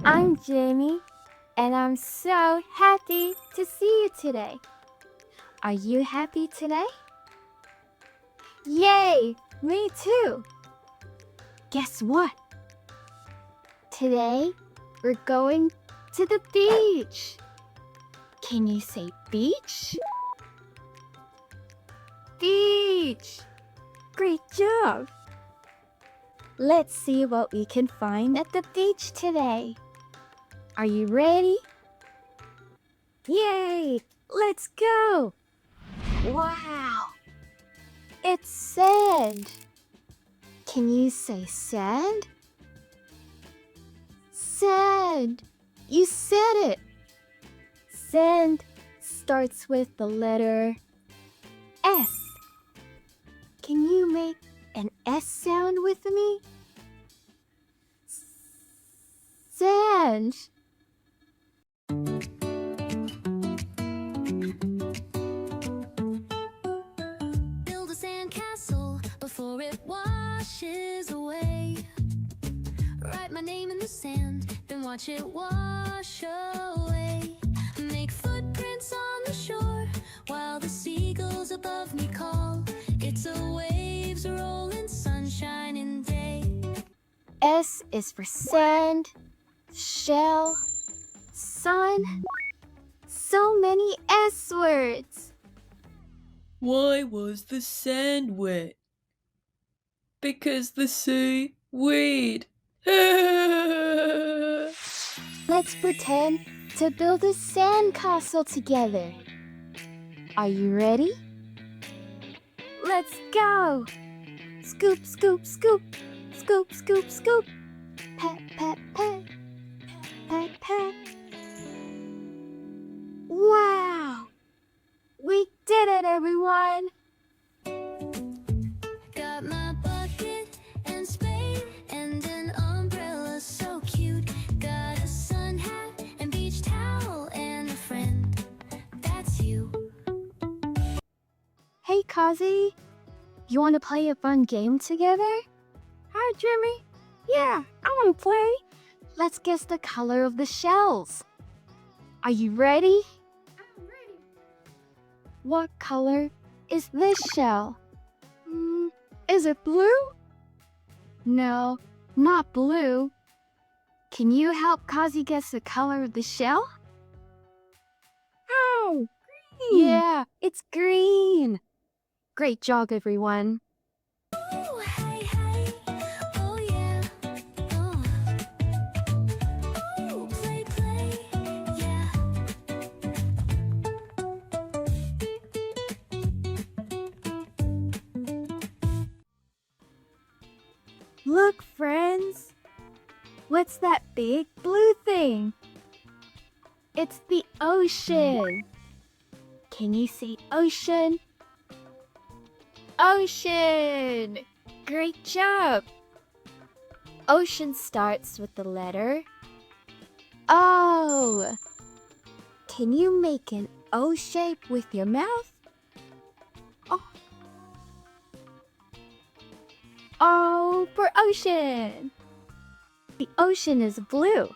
I'm Jemy, and I'm so happy to see you today. Are you happy today? Yay! Me too! Guess what? Today, we're going to the beach. Can you say beach? Beach! Great job! Let's see what we can find at the beach today. Are you ready? Yay! Let's go! Wow! It's sand! Can you say sand? Sand! You said it! Sand starts with the letter S. Can you make an S sound with me? Sand! Build a sand castle before it washes away. Write my name in the sand, then watch it wash away. Make footprints on the shore while the seagulls above me call. It's a waves rolling sunshine in day. S is for sand, shell, sun. So many S words. Why was the sand wet? Because the sea weed. Let's pretend to build a sand castle together. Are you ready? Let's go! Scoop, scoop, scoop. Scoop, scoop, scoop. Pat, pat, pat. Pat, pat. Wow! We did it, everyone! Got my bucket and spade and an umbrella so cute. Got a sun hat and beach towel and a friend. That's you. Hey, Kazi. You want to play a fun game together? Hi, Jimmy. Yeah, I want to play. Let's guess the color of the shells. Are you ready? I'm ready. What color is this shell? Is it blue? No, not blue. Can you help Kazi guess the color of the shell? Oh, green. Yeah, it's green. Great job, everyone. Ooh, hey, hey. Oh, yeah. Oh. Ooh, play, play. Yeah. Look, friends. What's that big blue thing? It's the ocean. Can you say ocean? Ocean! Great job! Ocean starts with the letter O. Can you make an O shape with your mouth? Oh. O for ocean. The ocean is blue.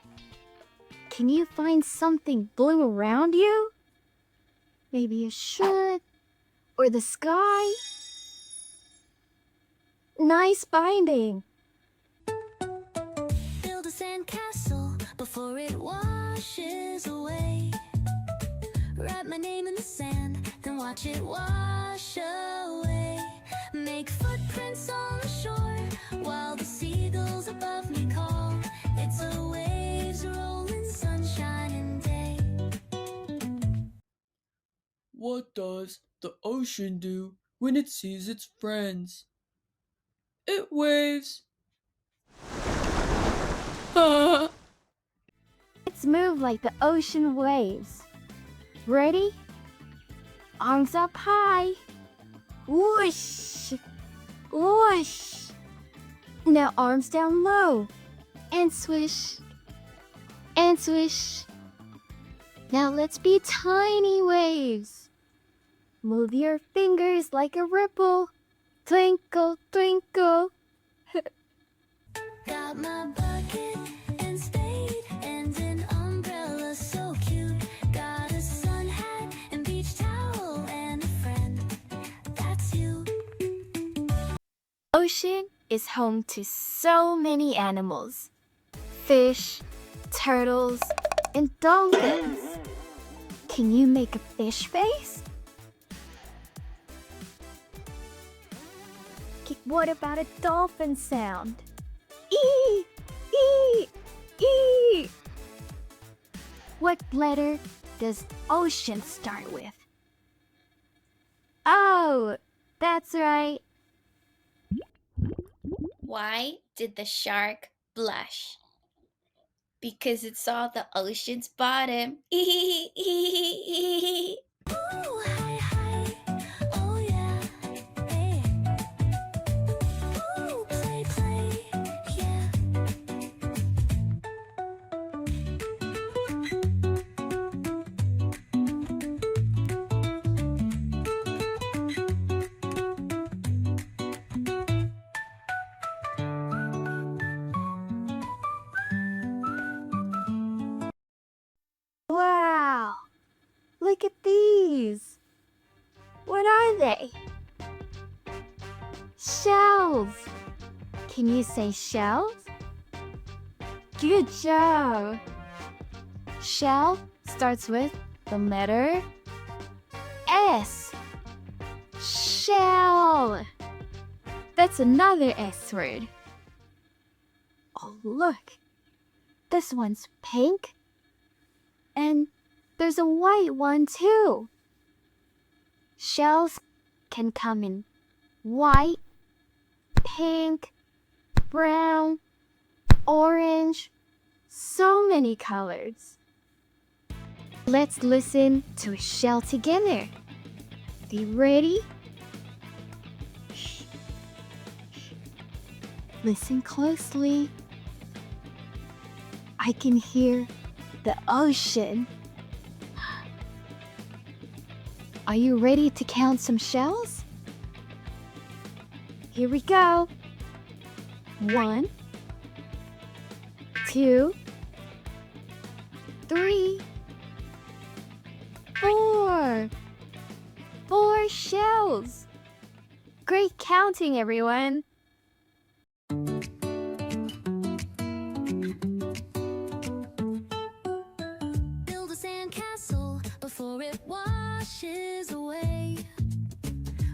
Can you find something blue around you? Maybe a shirt or the sky? Nice finding. Build a sand castle before it washes away. Write my name in the sand, then watch it wash away. Make footprints on the shore while the seagulls above me call. It's a waves rolling sunshine in day. What does the ocean do when it sees its friends? It waves. Let's move like the ocean waves. Ready? Arms up high. Whoosh! Whoosh! Now arms down low. And swish. And swish. Now let's be tiny waves. Move your fingers like a ripple. Twinkle, twinkle. Got my bucket and spade and is home to so many animals. Fish, turtles, and dolphins. Can you make a fish face? What about a dolphin sound? Ee! Ee! Ee! What letter does ocean start with? Oh, that's right. Why did the shark blush? Because it saw the ocean's bottom. Ooh, hi, hi. Oh, yeah. Hey. Ooh, play, play. Yeah. Wow! Look at these. What are they? Shells. Can you say shells? Good job. Shell starts with the letter S. Shell. That's another S word. Oh, look. This one's pink. And there's a white one too. Shells can come in white, pink, brown, orange, so many colors. Let's listen to a shell together. Are you ready? Listen closely. I can hear the ocean. Are you ready to count some shells? Here we go. 1, 2, 3, 4. 4 shells. Great counting, everyone. Build a sandcastle before it washes away.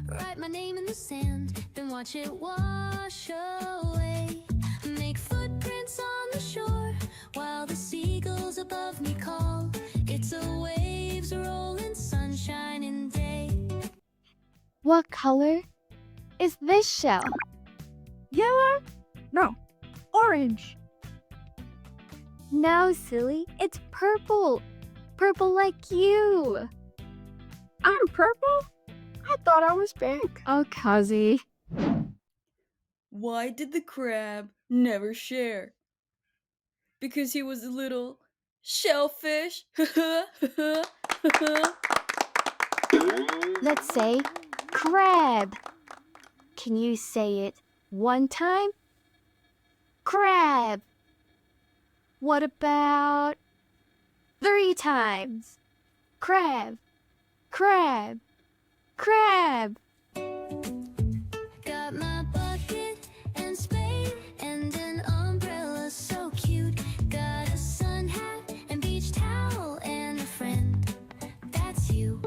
Write my name in the sand, then watch it wash away. Make footprints on the shore while the seagulls above me call. It's a waves rolling sunshine in day. What color is this shell? Yellow? No, orange. No, silly. It's purple. Purple like you. I'm purple? I thought I was pink. Oh, Kazi. Why did the crab never share? Because he was a little shellfish. Let's say crab. Can you say it one time? Crab. What about 3 times? Crab. Crab. Crab. Got my bucket and spade and an umbrella so cute. Got a sun hat and beach towel and a friend. That's you.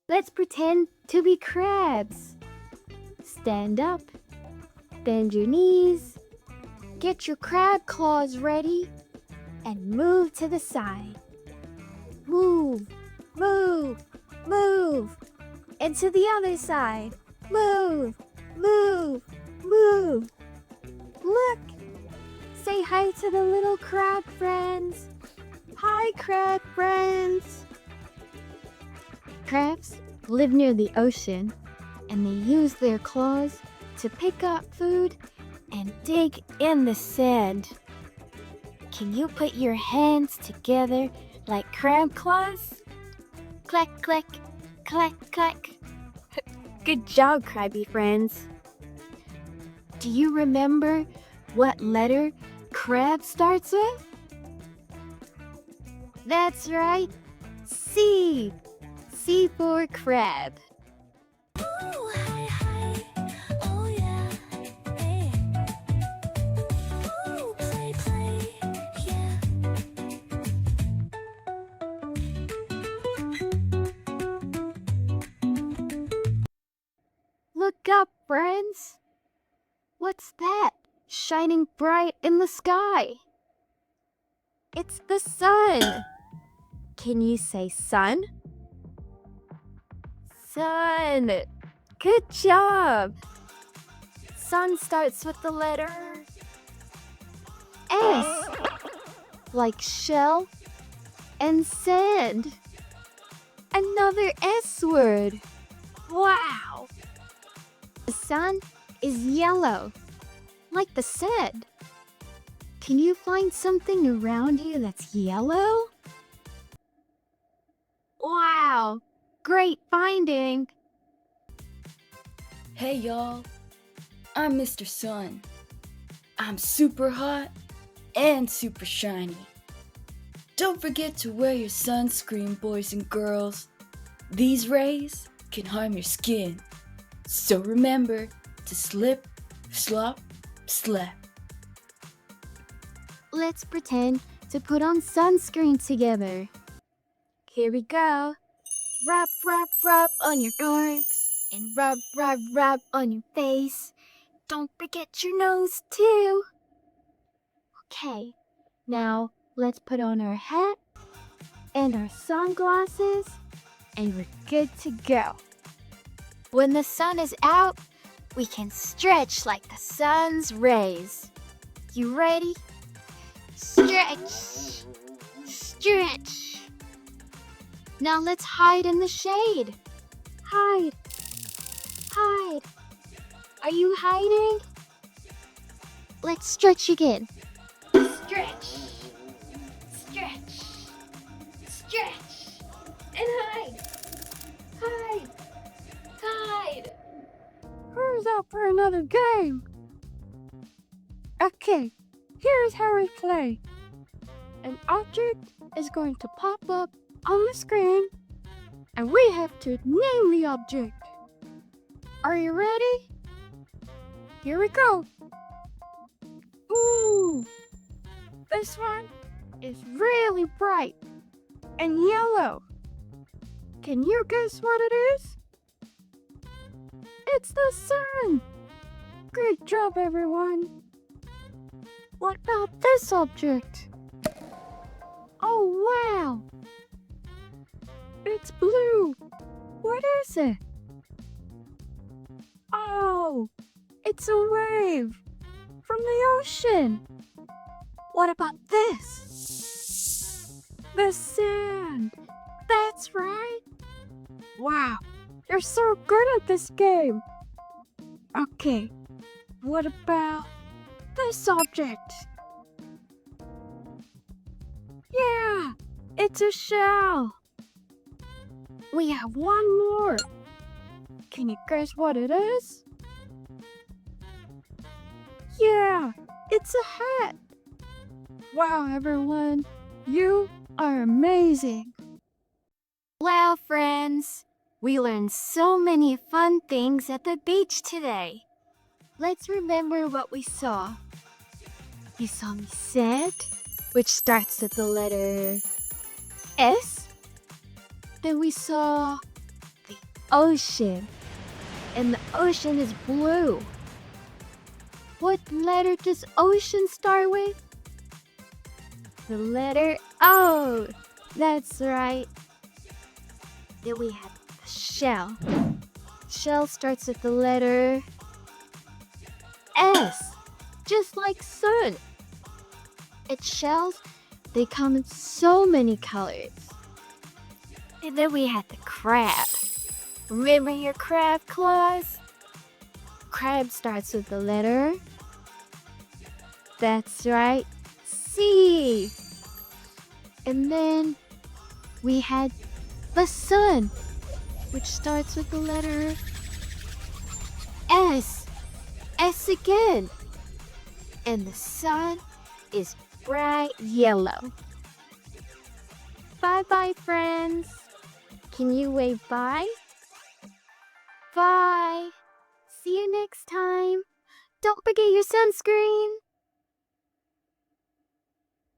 Let's pretend to be crabs. Stand up. Bend your knees. Get your crab claws ready. And move to the side. Move. Move. Move. And to the other side. Move. Move. Move. Look. Say hi to the little crab friends. Hi, crab friends. Crabs live near the ocean, and they use their claws to pick up food and dig in the sand. Can you put your hands together like crab claws? Clack, clack, clack, clack. Good job, crabby friends. Do you remember what letter crab starts with? That's right, C. C for crab. Ooh, hi, hi. Oh, yeah. Wake up, friends! What's that shining bright in the sky? It's the sun! Can you say sun? Sun! Good job! Sun starts with the letter S, like shell and sand. Another S word. Wow! The sun is yellow, like the sand. Can you find something around you that's yellow? Wow! Great finding! Hey y'all, I'm Mr. Sun. I'm super hot and super shiny. Don't forget to wear your sunscreen, boys and girls. These rays can harm your skin. So remember to slip, slop, slap. Let's pretend to put on sunscreen together. Here we go. Rub, rub, rub on your arms. And rub, rub, rub on your face. Don't forget your nose too. Okay, now let's put on our hat and our sunglasses, and we're good to go. When the sun is out, we can stretch like the sun's rays. You ready? Stretch, stretch. Now let's hide in the shade. Hide, hide. Are you hiding? Let's stretch again. Stretch, stretch, stretch, and hide, hide, hide. Who's up for another game? Okay, here's how we play. An object is going to pop up on the screen, and we have to name the object. Are you ready? Here we go. Ooh, this one is really bright and yellow. Can you guess what it is? It's the sun. Good job, everyone. What about this object? Oh, wow. It's blue. What is it? Oh, it's a wave from the ocean. What about this? The sand. That's right. Wow, you're so good at this game. Okay, what about this object? Yeah, it's a shell. We have one more. Can you guess what it is? Yeah, it's a hat. Wow, everyone, you are amazing. Wow, friends. We learned so many fun things at the beach today. Let's remember what we saw. You saw me sand, which starts with the letter S. Then we saw the ocean, and the ocean is blue. What letter does ocean start with? The letter O. That's right. Then we have the shell. Shell starts with the letter S, just like sun. Its shells, they come in so many colors. And then we had the crab. Remember your crab claws? Crab starts with the letter. That's right, C. And then we had the sun, which starts with the letter S. S again. And the sun is bright yellow. Bye-bye, friends. Can you wave bye? Bye. See you next time. Don't forget your sunscreen.